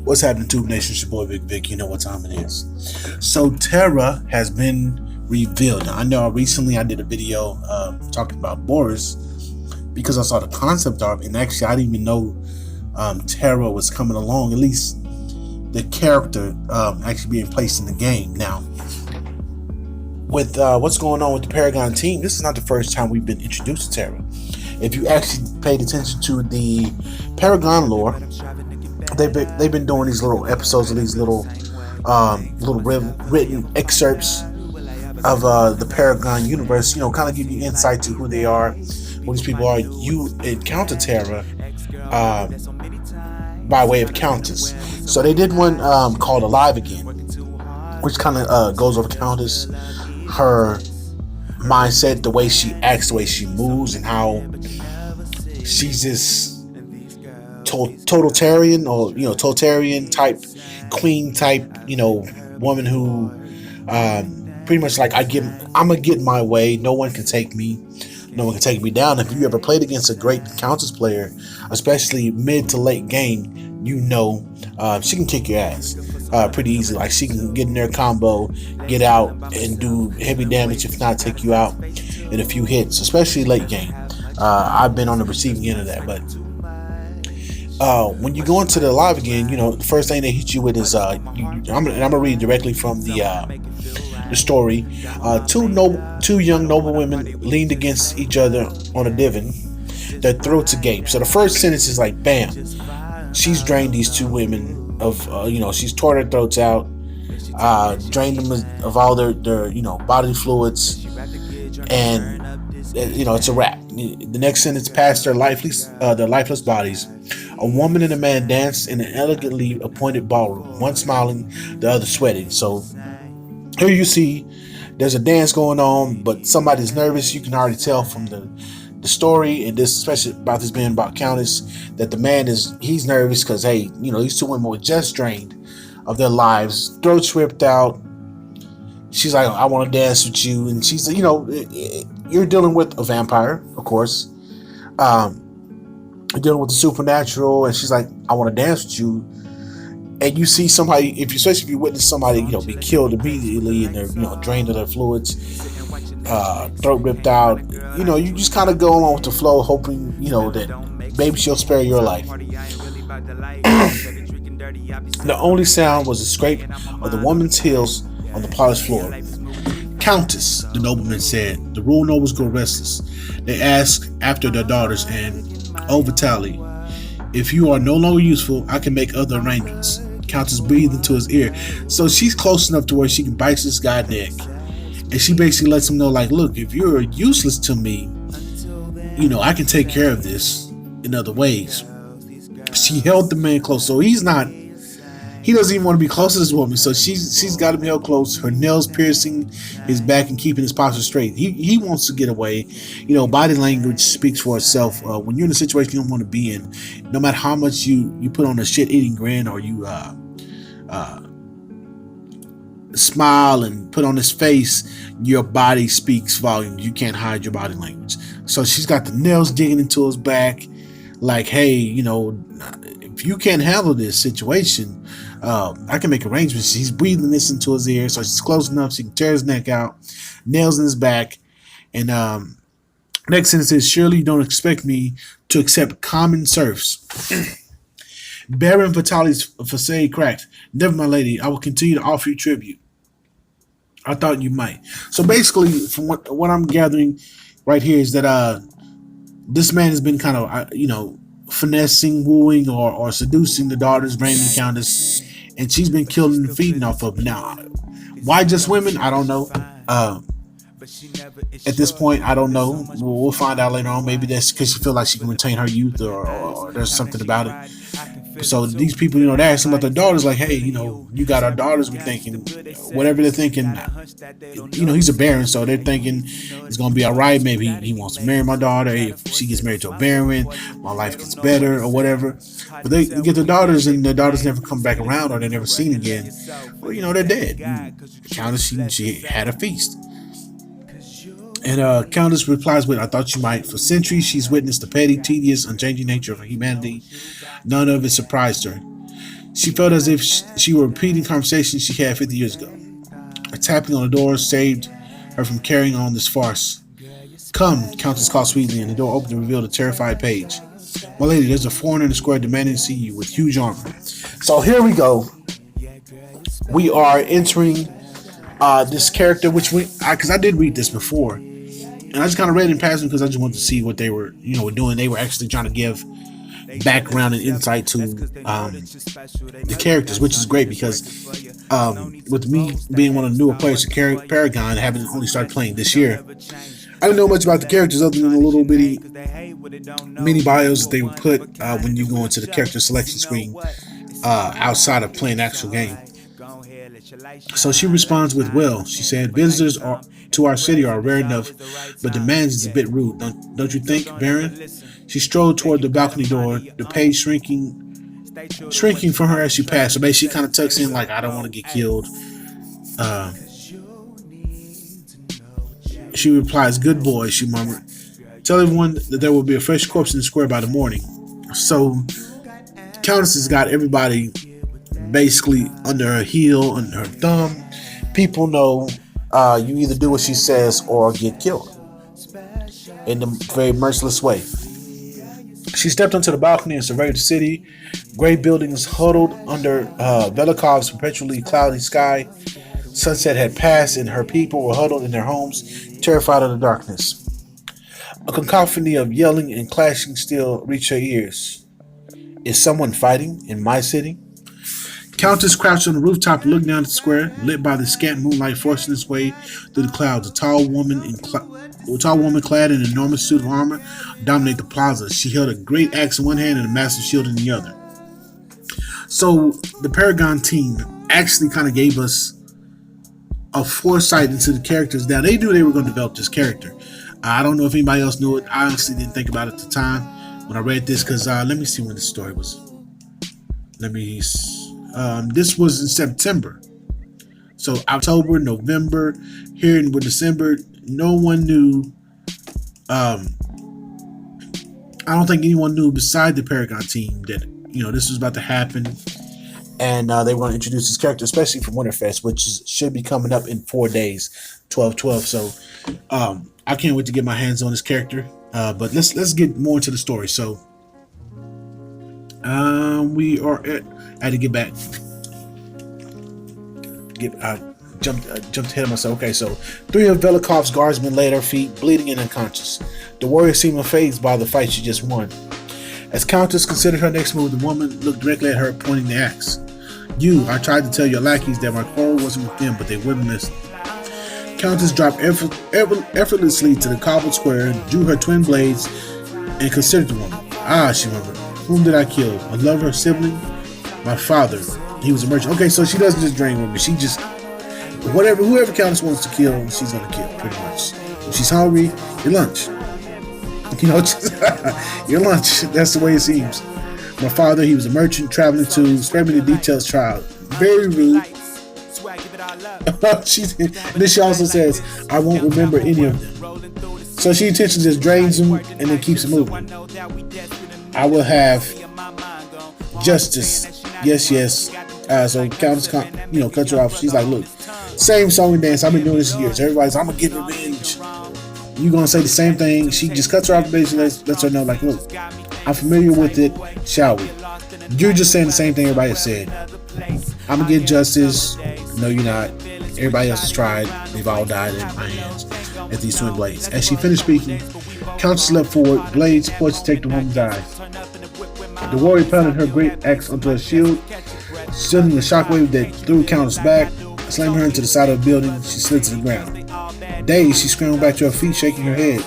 What's happening, Tube Nation? It's your boy Big Vic. You know what time it is. So Terra has been revealed. Now, I know recently I did a video talking about Boris because I saw the concept art, and actually I didn't even know Terra was coming along. At least the character actually being placed in the game. Now, with what's going on with the Paragon team, this is not the first time we've been introduced to Terra. If you actually paid attention to the Paragon lore, they've been doing these little episodes of these little written excerpts of the Paragon universe. You know, kind of give you insight to who they are, who these people are. You encounter Terra by way of Countess. So they did one called Alive Again, which kind of goes over Countess, her mindset, the way she acts, the way she moves, and how she's this totalitarian or totalitarian type queen type woman who pretty much like I'm gonna get my way. No one can take me down. If you ever played against a great Countess player, especially mid to late game, she can kick your ass pretty easy. Like, she can get in their combo, get out and do heavy damage, if not take you out in a few hits, especially late game. I've been on the receiving end of that. But when you go into the Alive Again, the first thing they hit you with is I'm gonna read directly from the story. Two young noble women leaned against each other on a divan, their throats agape. So the first sentence is like, bam, she's drained these two women of she's tore their throats out, drained them of all their bodily fluids, and it's a wrap. The next sentence, past their lifeless bodies, a woman and a man danced in an elegantly appointed ballroom, one smiling, the other sweating. So here you see there's a dance going on, but somebody's nervous. You can already tell from the story, and this, especially about this being about Countess, that the man he's nervous because these two women were just drained of their lives, throats ripped out. She's like, I want to dance with you, and she's you're dealing with a vampire, of course. You're dealing with the supernatural, and she's like, I want to dance with you. And you see somebody, especially if you witness somebody be killed immediately, and they're drained of their fluids, throat ripped out, you just kind of go along with the flow, hoping that maybe she'll spare your life. The only sound was the scrape of the woman's heels on the polished floor. Countess, the nobleman said, the rural nobles go restless. They ask after their daughters, and Vitaly, if you are no longer useful, I can make other arrangements. Countess breathed into his ear. So she's close enough to where she can bite this guy's neck. And she basically lets him know, like, look, if you're useless to me, I can take care of this in other ways. She held the man close. So he doesn't even want to be close to this woman. So she's got him held close, her nails piercing his back and keeping his posture straight. He wants to get away. Body language speaks for itself. When you're in a situation you don't want to be in, no matter how much you put on a shit-eating grin, or you smile and put on this face, your body speaks volumes. You can't hide your body language. So she's got the nails digging into his back, like, hey, if you can't handle this situation, I can make arrangements. She's breathing this into his ear, so she's close enough she can tear his neck out, nails in his back. And next sentence is, surely you don't expect me to accept common serfs. Baron Vitaly's facade cracked. Never, my lady, I will continue to offer you tribute. I thought you might. So basically, from what I'm gathering right here, is that this man has been kind of finessing, wooing, or seducing the daughters, blaming Countess, and she's been killing and feeding off of them. Now, why just women? I don't know. At this point, I don't know. We'll find out later on. Maybe that's because she feels like she can retain her youth, or there's something about it. So these people, they're asking about their daughters, like, hey, you got our daughters. We're thinking, whatever they're thinking, he's a baron, so they're thinking it's going to be all right. Maybe he wants to marry my daughter. Hey, if she gets married to a baron, my life gets better, or whatever. But they get their daughters, and their daughters never come back around, or they're never seen again. Well, they're dead. Countess, she had a feast. And Countess replies with, I thought you might. For centuries, she's witnessed the petty, tedious, unchanging nature of humanity. None of it surprised her. She felt as if she were repeating conversations she had 50 years ago. A tapping on the door saved her from carrying on this farce. "Come," Countess called sweetly, and the door opened to reveal a terrified Page. "My lady, there's a foreigner in the square demanding to see you with huge armor." So here we go. We are entering this character, which because I did read this before, and I just kind of read in passing because I just wanted to see what they were, doing. They were actually trying to give background and insight to the characters, which is great because with me being one of the newer players to Paragon, having only started playing this year, I didn't know much about the characters other than the little bitty mini bios that they would put when you go into the character selection screen outside of playing the actual game. So she responds with, "Well," she said, "visitors to our city are rare enough, but demands is a bit rude, don't you think, Baron?" She strode toward the balcony door, the page shrinking from her as she passed. So basically, she kind of tucks in like, "I don't want to get killed." She replies, "Good boy," she murmured. "Tell everyone that there will be a fresh corpse in the square by the morning." So Countess has got everybody basically under her heel, under her thumb. People know you either do what she says or get killed in a very merciless way. She stepped onto the balcony and surveyed the city. Gray buildings huddled under Velikov's perpetually cloudy sky. Sunset had passed and her people were huddled in their homes, terrified of the darkness. A cacophony of yelling and clashing still reached her ears. "Is someone fighting in my city?" Countess crouched on the rooftop and looked down at the square, lit by the scant moonlight forcing its way through the clouds. A tall woman clad in an enormous suit of armor dominated the plaza. She held a great axe in one hand and a massive shield in the other. So the Paragon team actually kind of gave us a foresight into the characters. Now, they knew they were going to develop this character. I don't know if anybody else knew it. I honestly didn't think about it at the time when I read this because let me see when this story was. This was in September. So October, November, here in December, no one knew. I don't think anyone knew beside the Paragon team that this was about to happen, and they were going to introduce this character, especially from Winterfest, which should be coming up in 4 days, 12/12. So I can't wait to get my hands on this character. But let's get more into the story. So we are at. I had to get back. Jumped ahead of myself. Okay, so 3 of Velikov's guardsmen lay at her feet, bleeding and unconscious. The warrior seemed unfazed by the fight she just won. As Countess considered her next move, the woman looked directly at her, pointing the axe. I tried to tell your lackeys that my quarrel wasn't with them, but they wouldn't listen." Countess dropped effortlessly to the cobbled square, drew her twin blades, and considered the woman. "Ah," she murmured. "Whom did I kill? A lover, a sibling? My father. He was a merchant." Okay, so she doesn't just drain women. She just whoever Countess wants to kill, she's gonna kill, pretty much. If she's hungry, your lunch. Your lunch. That's the way it seems. "My father, he was a merchant, traveling to spare me the details, child." Very rude. And then she also says, "I won't remember any of them." So she intentionally just drains them and then keeps it moving. "I will have justice. Yes, yes." So Countess, cuts her off. She's like, "Look, same song and dance. I've been doing this for years. Everybody's, I'm gonna get revenge. You gonna say the same thing?" She just cuts her off, basically lets her know, like, "Look, I'm familiar with it. Shall we?" You're just saying the same thing everybody has said. "I'm gonna get justice." "No, you're not. Everybody else has tried. They've all died in my hands at these twin blades." As she finished speaking, Countess leapt forward, blades poised to take the woman's eyes. The warrior pounded her great axe onto her shield, sending a shockwave that threw Countess back, slamming her into the side of the building. She slid to the ground. Dazed, she scrambled back to her feet, shaking her head.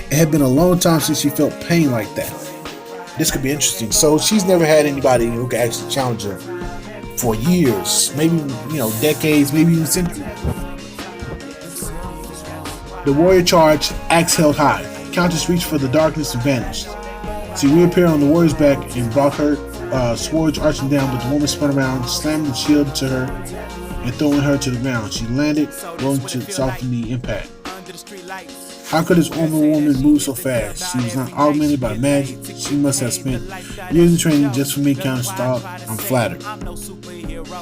It had been a long time since she felt pain like that. This could be interesting. So she's never had anybody who could actually challenge her for years, maybe decades, maybe even centuries. The warrior charged, axe held high. Countess reached for the darkness and vanished. She reappeared on the warrior's back and brought her swords arching down, but the woman spun around, slamming the shield to her and throwing her to the ground. She landed, rolling to soften the impact. How could this armor woman move so fast? She was not augmented by magic. She must have spent years of training just for me, Countess thought. I'm flattered.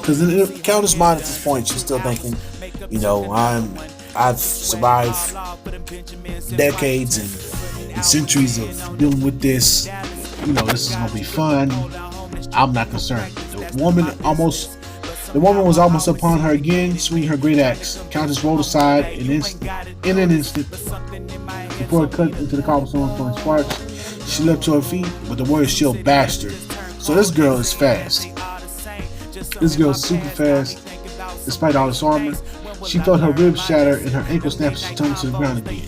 Because in Countess' mind at this point, she's still thinking, I've survived decades and centuries of dealing with this. This is gonna be fun. I'm not concerned. The woman was almost upon her again, swinging her great axe. Countess rolled aside in an instant before it cut into the cobblestone throwing sparks. She leapt to her feet, but the warrior shield bashed her. So this girl is fast. This girl is super fast, despite all this armor. She felt her ribs shatter and her ankle snap as she tumbled to the ground again.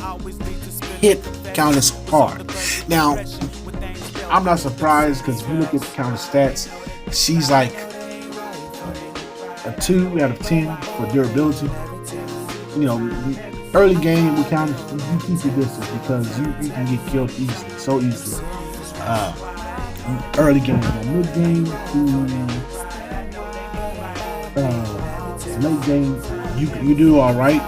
Hit Countess hard. Now, I'm not surprised because if you look at the Countess stats, she's like a 2 out of 10 for durability. Early game with Countess, you keep your distance because you can get killed easily, so easily. Early game, mid game to late game, you do all right.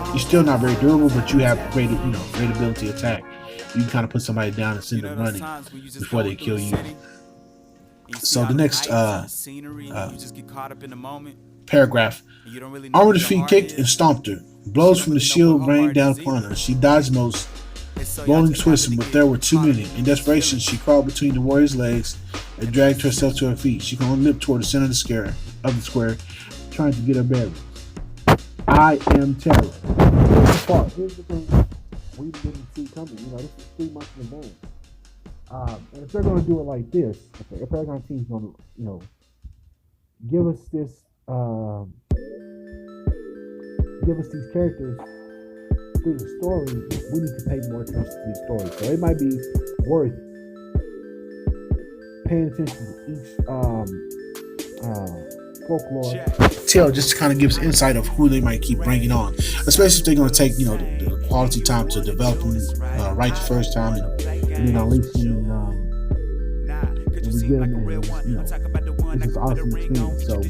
You're still not very durable, but you have great ability to attack. You can kind of put somebody down and send them running before they kill you. So the next paragraph. Armor defeat kicked and stomped her. Blows from the shield rained down upon her. She dodged most, rolling and twisting, but there were too many. In desperation, she crawled between the warrior's legs and dragged herself to her feet. She could only leap toward the center of the square, trying to get her bearings. I am Terra. Here's the thing we didn't see coming. This is 3 months in advance. And if they're going to do it like this, if the Paragon team's going to, give us this, give us these characters through the story, we need to pay more attention to these stories. So it might be worth paying attention to each folklore tale just to kind of give us insight of who they might keep bringing on, especially if they're going to take the quality time to develop them right the first time and unleash them and we get them and this is awesome experience. So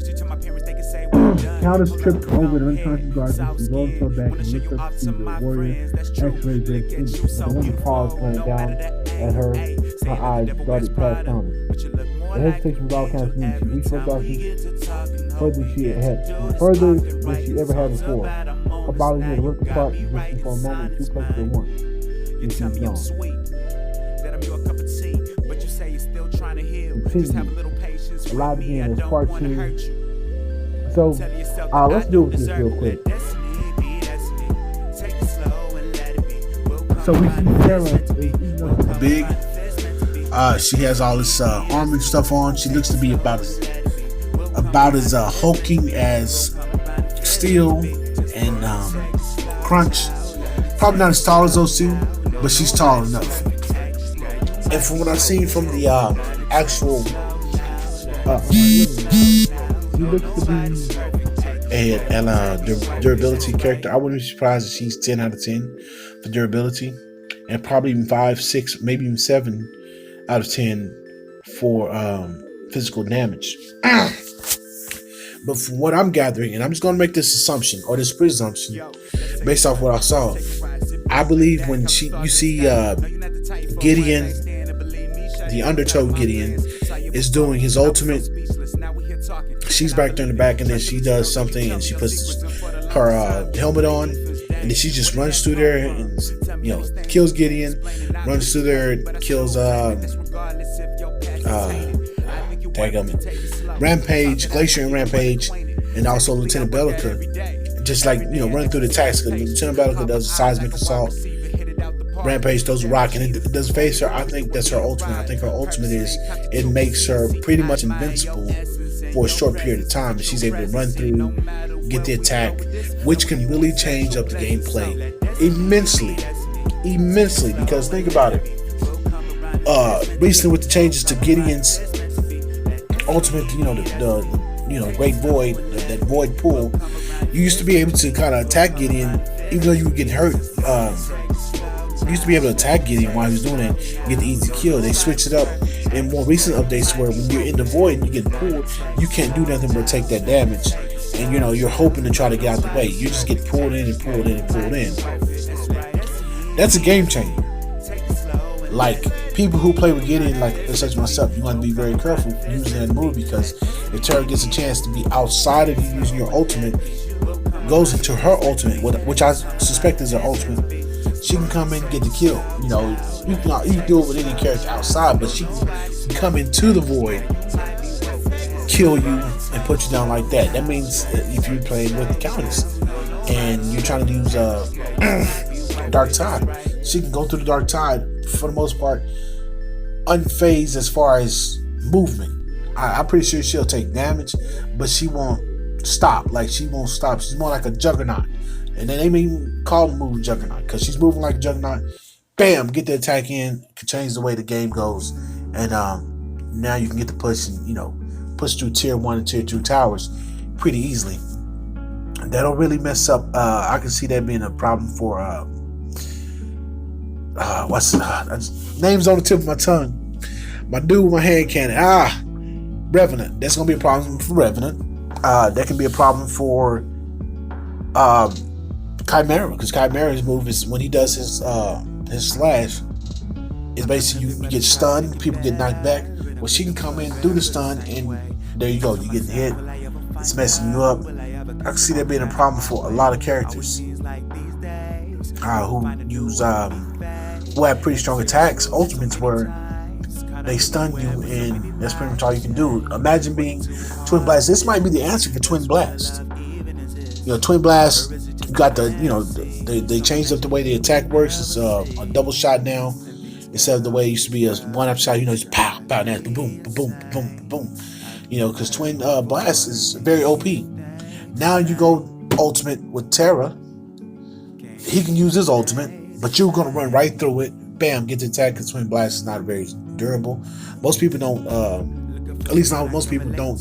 Countess tripped over the unconscious guardian. She rolled her back and looked up to see the warrior x-ray break in. The woman paused, glaring down at her. Her eyes darted past Countess. The hesitation was all kinds of neat. She reached for darkness further than she ever had before. Her body made a rip apart, existing for a moment, 2 places at once. And she's gone. Alive again is part 2. So let's do this real quick. So we see Terra big. She has all this armor stuff on. She looks to be about as hulking as Steel and Crunch. Probably not as tall as those two, but she's tall enough. And from what I've seen from the actual she looks to be a durability character. I wouldn't be surprised if she's 10 out of 10 for durability, and probably even 5, 6, maybe even 7 out of 10 for physical damage. But from what I'm gathering, and I'm just going to make this assumption or this presumption based off what I saw, I believe when you see Gideon, the Undertow Gideon, is doing his ultimate, she's back there in the back, and then she does something, and she puts her helmet on, and then she just runs through there and kills Gideon, runs through there, kills Rampage, Glacier and Rampage, and also Lt.Belica. Just running through the attacks. Lt.Belica does a seismic assault. Rampage throws a rock, and it does face her. I think that's her ultimate. I think her ultimate is it makes her pretty much invincible for a short period of time, and she's able to run through, get the attack, which can really change up the gameplay immensely. Because think about it. Recently with the changes to Gideon's ultimate, the Great Void, that Void Pool, you used to be able to kind of attack Gideon, even though you would get hurt. You used to be able to attack Gideon while he was doing it and get the easy kill. They switched it up in more recent updates where when you're in the void and you get pulled, you can't do nothing but take that damage. And you're hoping to try to get out the way. You just get pulled in and pulled in and pulled in. That's a game changer. Like, people who play with Gideon, like such as myself, you want to be very careful using that move, because if Terra gets a chance to be outside of you using your ultimate, goes into her ultimate, which I suspect is her ultimate, she can come in and get the kill. You know, you can do it with any character outside, but she can come into the void, kill you, and put you down like that. That means if you're playing with the Countess and you're trying to use Dark Tide, she can go through the Dark Tide for the most part unfazed as far as movement. I'm pretty sure she'll take damage, but she won't stop. Like, she won't stop. She's more like a Juggernaut. And then they may even call the move Juggernaut, because she's moving like a Juggernaut. Bam, get the attack in, can change the way the game goes. And now you can get the push and, you know, push through tier 1 and tier 2 towers pretty easily. That'll really mess up. I can see that being a problem for name's on the tip of my tongue. My dude with my hand cannon. Revenant. That's gonna be a problem for Revenant. That can be a problem for Khaimera, because Khaimera's move is, when he does his slash, is basically you get stunned, people get knocked back. Well, she can come in, do the stun, and there you go. You get hit. It's messing you up. I can see that being a problem for a lot of characters who use who have pretty strong attacks, ultimates, where they stun you, and that's pretty much all you can do. Imagine being TwinBlast. This might be the answer for TwinBlast. You know, TwinBlast, you got the, you know, they changed up the way the attack works. It's a double shot now instead of the way it used to be a one-up shot. You know, it's pow, pow, now it's boom, boom, boom, boom, boom. You know, because TwinBlast is very OP. Now you go ultimate with Terra. He can use his ultimate, but you're gonna run right through it. Bam, get the attack, because TwinBlast is not very durable. Most people don't, at least not most people don't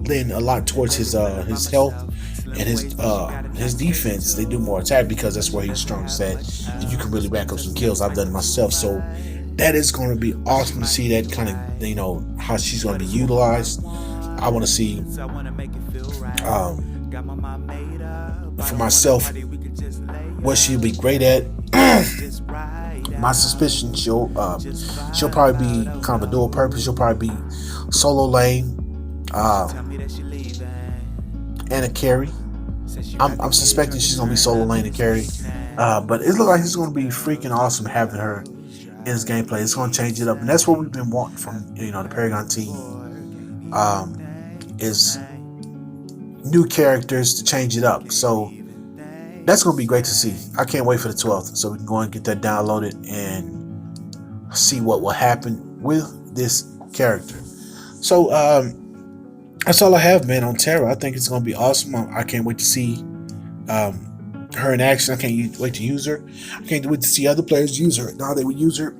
lean a lot towards his health and his defense. They do more attack because that's where he's strongest at, and you can really back up some kills. I've done it myself, so that is going to be awesome to see that kind of, you know, how she's going to be utilized. I want to see for myself what she'll be great at. My suspicion, she'll probably be kind of a dual purpose. She'll probably be solo lane and a carry. I'm suspecting she's gonna be solo lane and carry, but it looks like it's gonna be freaking awesome having her in this gameplay. It's gonna change it up, and that's what we've been wanting from, you know, the Paragon team. Is new characters to change it up. So that's going to be great to see. I can't wait for the 12th, so we can go and get that downloaded and see what will happen with this character. So that's all I have, man, on Terra. I think it's going to be awesome. I can't wait to see her in action. I can't wait to use her. I can't wait to see other players use her. Now they would use her.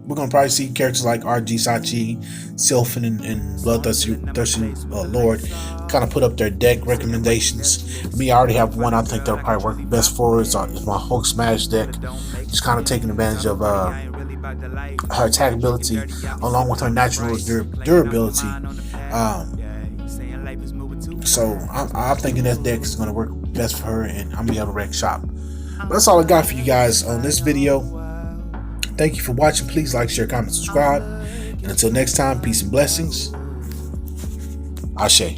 We're going to probably see characters like RG Sachi, Sylphin, and Bloodthirsty Lord kind of put up their deck recommendations. Me, I already have one I think that'll probably work best for. It's my Hulk Smash deck. Just kind of taking advantage of her attack ability along with her natural durability. So I'm thinking that deck is going to work best for her, and I'm going to be able to wreck shop. But that's all I got for you guys on this video. Thank you for watching. Please like, share, comment, subscribe. And until next time, peace and blessings. Ashe.